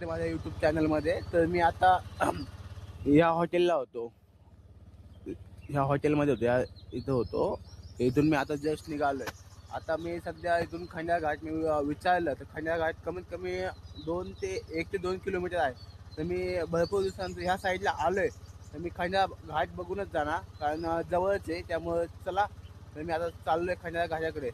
माझ्या यूट्यूब चॅनलमध्ये. तर मी आता या हॉटेलला होतो, ह्या हॉटेलमध्ये होतो, इथं होतो. इथून मी आता जस्ट निघालो आहे. आता मी सध्या इथून खंडाळा घाट मी विचारलं तर खंडाळा घाट कमीत कमी 1 ते 2 किलोमीटर आहे. तर मी भरपूर दिवसांचं ह्या साईडला आलो आहे. तर मी खंडाळा घाट बघूनच जाणार, कारण जवळच आहे. त्यामुळं चला, तर मी आता चाललो आहे खंडाळा घाटाकडे.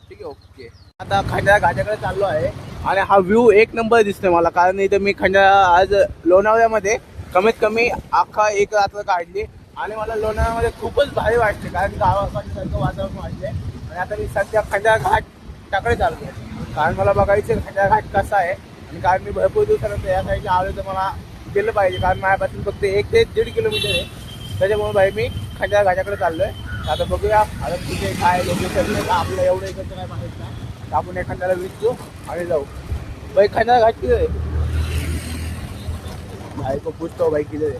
ठीक आहे, ओके. आता खंडाळा घाटाकडे चाललो आहे आणि हा व्ह्यू एक नंबर दिसतोय मला, कारण इथं मी खंडाळा आज लोणावळ्यामध्ये कमीत कमी अख्खा एक रात्र काढली आणि मला लोणावळ्यामध्ये खूपच भारी वाटते, कारण गावाकडे वातावरण वाटले. आणि आता मी सध्या खंडाळा घाटाकडे चाललो आहे, कारण मला बघायचं खंडाळा घाट कसा आहे. आणि कारण मी भरपूर दिवसानंतर या साईडला आलो तर मला गेलं पाहिजे, कारण माझ्यापासून फक्त 1 ते 1.5 किलोमीटर आहे. त्याच्यामुळे भाई मी खंडाळा घाटाकडे चाललो आहे. आता बघूया आता तिथे काय लोकेशन नाही, आपलं एवढं इकडचं काय माहीत नाही. तर आपण एखाद्याला विचारू आणि जाऊ. भाई खंडाळा घाट किधर है? भाई को पूछता हूँ भाई किधर है,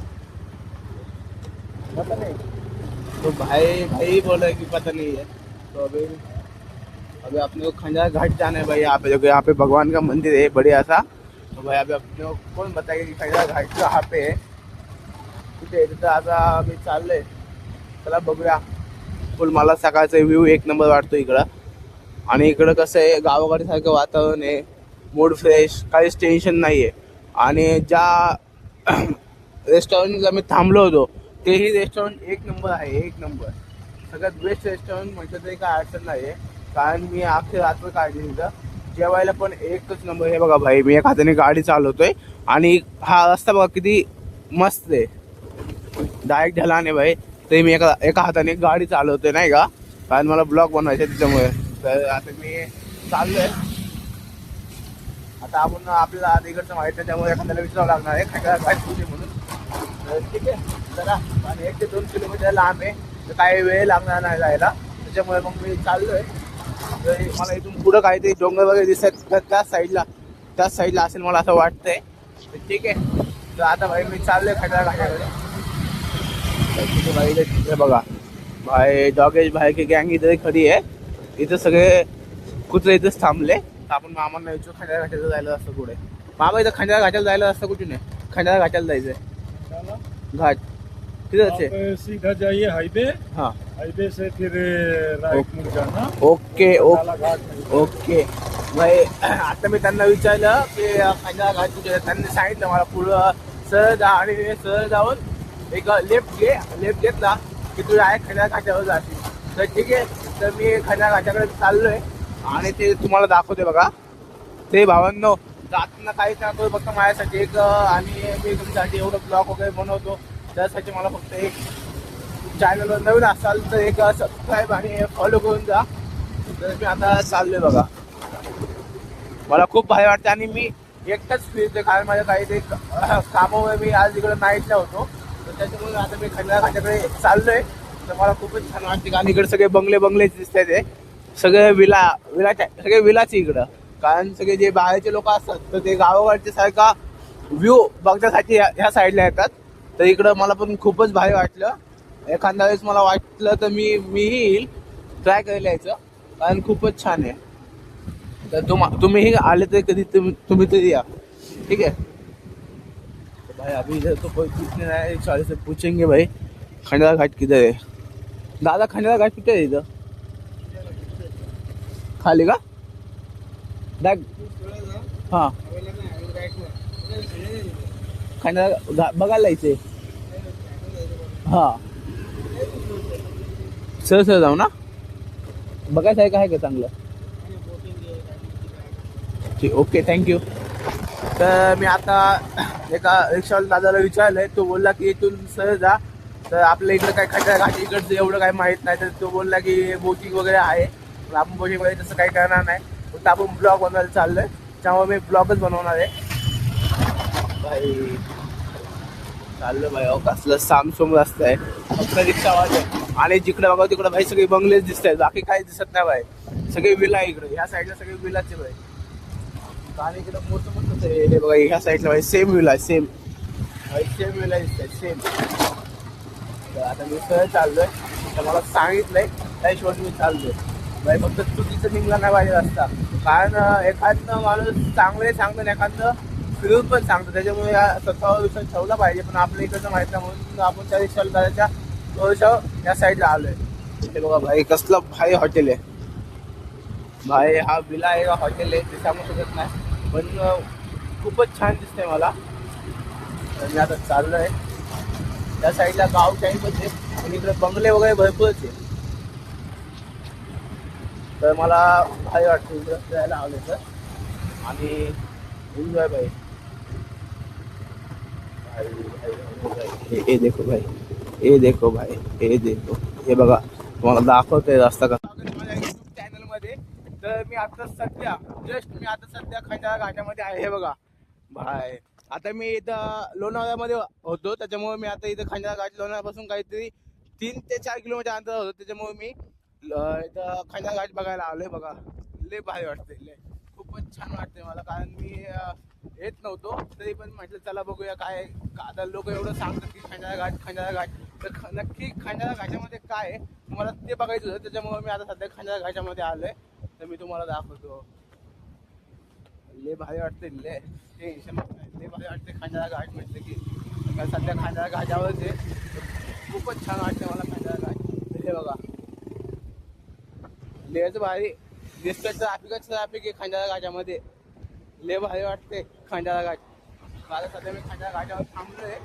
पता नहीं. तो भाई बोला कि पता नहीं है. तो अभी अपने को खंडाळा घाट जाना है भाई. यहाँ पे देखो, यहाँ पे भगवान का मंदिर है बढ़िया सा. तो भाई अभी अपने को कौन बताएगा कि खंडाळा घाट कहाँ पे है. कुठे तिथं आता आम्ही चाललोय. चला बघूया. फुल मला सकाळचा व्ह्यू एक नंबर वाटतो इकडं. आणि इकडं कसं आहे, गावाकडे वातावरण आहे, मूड फ्रेश, काहीच टेन्शन नाही आहे. आणि ज्या रेस्टॉरंटला मी थांबलो होतो तेही रेस्टॉरंट एक नंबर आहे, एक नंबर. सगळ्यात बेस्ट रेस्टॉरंट म्हटलं तरी काय अडचण नाही आहे, कारण मी अख्खी रात्र काढली तिथं. जेवायला पण एकच नंबर. हे बघा भाई, मी एका हाताने गाडी चालवतोय आणि हा रस्ता बघा किती मस्त आहे, डायरेक्ट ढलान आहे भाई. तरी मी एका हाताने गाडी चालवतोय नाही का, कारण मला ब्लॉग बनवायचे त्याच्यामुळे. तर आता मी चाललोय. आता आपण आपल्याला आता इकडचं माहिती नाही, त्यामुळे एखाद्याला विचारावं लागणार आहे खंडाळा घाट कुठे म्हणून. तर ठीक आहे, चला. आणि 1 ते 2 किलोमीटर लांब आहे, तर काही वेळ लागणार नाही जायला. त्याच्यामुळे मग मी चाललोय. तर मला इथून पुढं काहीतरी डोंगर वगैरे दिसत तर त्याच साईडला असेल मला असं वाटतंय. तर ठीक आहे, तर आता भाई मी चाललोय खंडाळा घाटाकडे. भाई बघा भाई, डॉगेश भाई की गँग इथे खरी आहे. इथं सगळे कुत्रे इथंच थांबले. तर आपण मामांना विचारू खंडाळा घाटाला जायला असतं कुठे. मामा इथं खंडाळा घाटाला जायला असतं कुठे नाही, खंडाळा घाटाला जायचंय. घाट किधर सीधा जाइए हाईवे. हाँ, हाईवे से फिर राइट मुड़ जाना. Okay okay. भाई आता मी त्यांना विचारलं की खंडाळा घाट कुठे, त्यांनी सांगितलं मला पुढं सरळ जा आणि सरळ जाऊन एक लेफ्ट घेतला की तू आहे खंडाळा घाटावर जाशील. तर ठीक आहे, तर मी खंडाळा घाटाकडे चाललोय आणि ते तुम्हाला दाखवते बघा. ते भावांनो, जाताना काहीच ना करू, फक्त माझ्यासाठी एक आणि मी तुमच्यासाठी एवढं ब्लॉग वगैरे बनवतो. त्यासाठी मला फक्त एक चॅनलवर नवीन असाल तर एक सबस्क्राईब आणि फॉलो करून जा. तर मी आता चाललोय बघा. मला खूप भारी वाटतं आणि मी एकटाच फिरते, कारण माझ्या काहीतरी कामामुळे मी आज इकडं नाईटला होतो. तर त्याच्यामुळे आता मी खंडाळा घाटाकडे चाललोय. तर मला खूपच छान वाटते, कारण इकडे सगळे बंगले दिसत आहेत. सगळे सगळे विलाचे इकडं, कारण सगळे जे बाहेरचे लोक असतात तर ते गावाकडचे सारखा व्ह्यू बघण्यासाठी ह्या साईडला येतात. तर इकडं मला पण खूपच भारी वाटलं. एखाद्या वेळेस मला वाटलं तर मीही येईल, ट्राय करायला यायचं, कारण खूपच छान आहे. तर तुम्हीही आले तर कधी तुम्ही तरी या. ठीक आहे. तो भाई अभी इधर तो कोई पूछने आया है, सारे से पूछेंगे भाई खंडाळा घाट किधर है. दादा खंडाळा घाट कुठे आहे? इथं खाली का बॅग? हां, खंडाळा बघायला जायचंय. हां, सर जाऊ ना, बघायचं आहे का, आहे का चांगलं? ठीक, ओके, थँक्यू. तर मी आता एका रिक्षावाला दादाला विचारलंय. तो बोलला की इथून सहज जा. तर आपल्या इकडं काय खंडाळा घाट इकडचं एवढं काही माहीत नाही. तर तो बोलला की बोटिंग वगैरे आहे. तर आपण बोटिंग वगैरे तसं काही करणार नाही, फक्त आपण ब्लॉग बनवायला चाललोय. त्यामुळे मी ब्लॉगच बनवणार आहे. भाई चाललं भाई, अहो कसलं सामसूम रस्ता आहे, फक्त रिक्षावाले. आणि जिकडे बघा तिकडे भाई सगळे बंगलेच दिसत आहेत, बाकी काही दिसत नाही भाई. सगळे विला इकडे, ह्या साईडला सगळे विलाचे भाई. आणि इकडे मोठं आहे हे बघा, ह्या साईडला भाई सेम विला, सेम विला दिसत आहेत, सेम. तर आता मी सहज चाललोय. तर मला सांगितलंय त्या हिशोबाने मी चाललोय भाई. फक्त चुकीचं निघला नाही पाहिजे रस्ता, कारण एखादं माणूस चांगले सांगतो, एखादं फिरून पण सांगतो, त्याच्यामुळे स्वतःवर विश्वास ठेवला पाहिजे. पण आपल्या इकडचं माहित नाही म्हणून आपण त्या रिक्षावाल्याच्या थोडंसं या साईडला आलोय. हे बघा भाई, कसलं भाई हॉटेल आहे भाई. हा विला आहे का हॉटेल आहे ते सांगू शकत नाही, पण खूपच छान दिसतंय मला. मी आता चाललोय त्या साईडला, गाव टाईपच आहे आणि इकडे बंगले वगैरे भरपूरच आहे. तर मला भाई वाटतं इकडं फिरायला आलं तर, आणि एन्जॉय भाई. हे देखो भाई, हे देखो भाई, हे देखो. हे बघा तुम्हाला दाखवतोय रस्ता का माझ्या युट्यूब चॅनल मध्ये. तर मी आता सध्या खंडाळा घाटामध्ये आहे. हे बघा भाई, आता मी इथं लोणावळ्यामध्ये होतो, त्याच्यामुळे मी आता इथं खंडाळा घाट लोणावळ्यापासून काहीतरी 3 ते 4 किलोमीटर अंतर होतं, त्याच्यामुळे मी इथं खंडाळा घाट बघायला आलोय. बघा लय भारी वाटते, लय खूपच छान वाटते मला, कारण मी येत नव्हतो तरी पण म्हटलं चला बघूया काय. आता लोक एवढं सांगतात की खंडाळा घाट, तर नक्की खंडाळा घाटामध्ये काय आहे तुम्हाला ते बघायचं होतं, त्याच्यामुळे मी आता सध्या खंडाळा घाटामध्ये आलोय. तर मी तुम्हाला दाखवतो. लय भारी वाटते, लय टेन्शन लय भारी वाटते खंडाळा घाट म्हटलं की. सध्या खंडाळा घाटावरच आहे, खूपच छान वाटते मला खंडाळा घाट. हे बघा लेच भारी दिसतं, ट्रॅफिक आहे खंडाळा घाटामध्ये. लय भारी वाटते खंडाळा घाट. आता सध्या मी खंडाळा घाटावर थांबलोय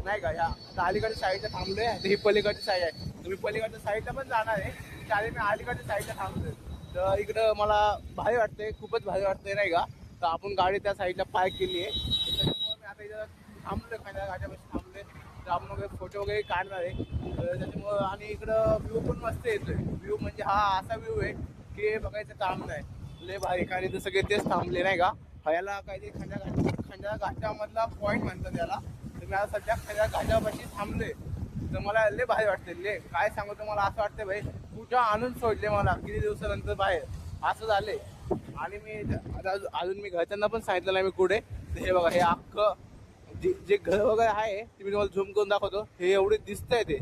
नाही का, ह्या अलीकडच्या साईडला थांबलोय. ही पलीकडची साईड आहे, तुम्ही पलीकडच्या साईडला पण जाणार आहे, त्याने मी अलीकडच्या साईडला थांबलोय. तर इकडं मला भारी वाटते, खूपच भारी वाटते नाही का. तर आपण गाडी त्या साईडला पार्क केली आहे, त्याच्यामुळे मी आता इथं थांबलोय, खंडाळा घाटापाशी थांबलोय. तर आपण वगैरे फोटो वगैरे काढणार आहे. तर त्याच्यामुळं, आणि इकडं व्ह्यू पण मस्त येतोय. व्ह्यू म्हणजे हा असा व्ह्यू आहे की बघायचं काम नाही, लय भारी. कारण इथं सगळे तेच थांबले नाही का. ह्याला काहीतरी खंडाळा घाटामधला पॉईंट म्हणतात त्याला. तर मी आता सध्या खंडाळा घाटापाशी थांबलोय. तर मला लय भारी वाटते, लय काय सांगू तुम्हाला. असं वाटतं भाई कुठं आणून सोडले मला किती दिवसानंतर बाहेर, असं झालंय. आणि मी आता अजून मी घरच्यांना पण सांगितलं नाही मी कुठे. तर हे बघा, हे अख्खं जे घर वगैरे आहे ते मी तुम्हाला झूम करून दाखवतो. हे एवढे दिसतंय, ते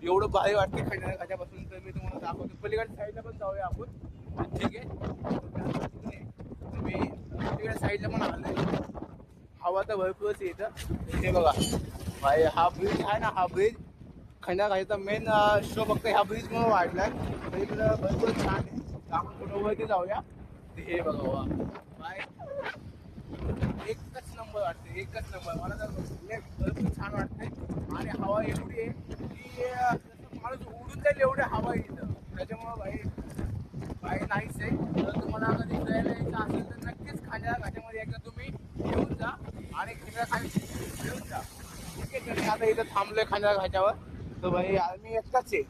एवढं भारी वाटते खंडाळा घाटापासून. तर मी तुम्हाला दाखवतो, पलीकडच्या साईडला पण जाऊया आपण, ठीक आहे. मी पलीकडच्या साईडला पण आलोय, हवा तर भरपूरच आहे इथं. हे बघा भाई, हा ब्रिज आहे ना, हा ब्रिज खंडाळा घाटाचा मेन शो फक्त ह्या ब्रिज म्हणून वाढलाय. तर इकडं भरपूर छान आहे, तर आपण कुठं वरती जाऊया. हे बघा भाई, एकच नंबर वाटते, एकच नंबर. मला तर भरपूर छान वाटते. आणि हवा एवढी आहे की माणूस उडून जाईल एवढी हवा आहे इथं. त्याच्यामुळं भाई नाहीच आहे. तर तुम्हाला कधी फिरायला यायचं असेल तर नक्कीच खंडाळा घाटामध्ये एकदा तुम्ही येऊन जा आणि खंडाळा घेऊन जा, ठीक आहे. तर मी आता इथं थांबलोय खंडाळा घाटावर. तर भाई मी एकटाच आहे,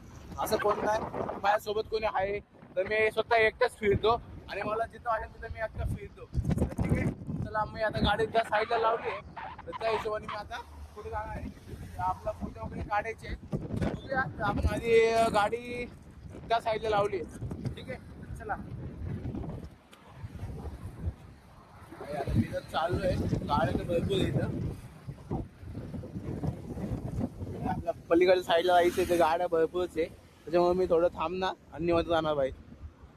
असं कोण नाही माझ्यासोबत कोणी आहे. तर मी स्वतः एकटाच फिरतो आणि मला जिथं वाटेल तिथं मी एकटा फिरतो. तर ठीक आहे, चला मी आता गाडी त्या साईडला लावली आहे. तर त्या हिशोबाने मी आता कुठे जाणार आहे, आपला फोटो वगैरे काढायचे. तर बघूया, आपण आधी गाडी त्या साईडला लावली आहे, ठीक आहे. चला आता मी तर चाललोय, गाड्या तर भरपूर इथं. आपल्या पलीकडच्या साईडला जायचं तर गाड्या भरपूरच आहे, त्याच्यामुळे मी थोडं थांबणार आणि निवांत जाणार भाई.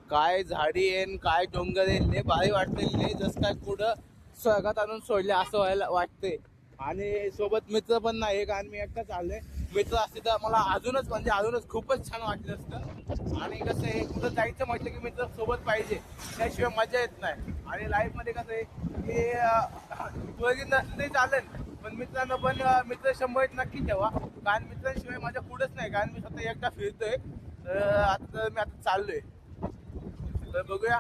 काय झाडी आहे, काय डोंगर आहे, लय भारी वाटते, लय जसं काय कुठं स्वर्गात आणून सोडले असं व्हायला वाटते. आणि सोबत मित्र पण नाही, कारण मी एकटा चाललोय. मित्र असते तर मला अजूनच खूपच छान वाटलं असतं. आणि कसं आहे, कुठं जायचं म्हटलं की मित्र सोबत पाहिजे, त्याशिवाय मजा येत नाही. आणि लाईफमध्ये कसं आहे की पोरगी नसलं तरी चालेल, पण मित्रांना पण मित्र 100 नक्की ठेवा, कारण मित्रांशिवाय माझ्या पुढंच नाही. कारण मी स्वतः एकटा फिरतोय. तर आता मी आता चाललोय, तर बघूया.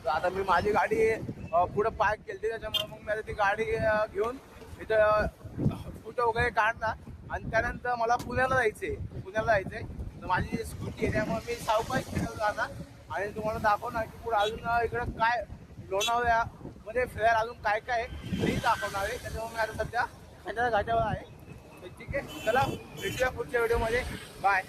तर आता मी माझी गाडी पुढं पार्क केली, त्याच्यामुळे मग मी आता ती गाडी घेऊन इथं फोटो वगैरे काढणार. आणि त्यानंतर मला पुण्याला जायचंय. तर माझी स्कूटी आहे, त्यामुळे मी सावकाश फिरायला जाणार आणि तुम्हाला दाखवणार की पुढे अजून इकडं काय लोणावळ्यामध्ये फिरायला अजून काय काय आहे तेही दाखवणार आहे. त्याच्यामुळे मी आता सध्या खंडाळा घाटावर आहे. ठीक आहे, चला भेटूया पुढच्या व्हिडिओमध्ये. बाय.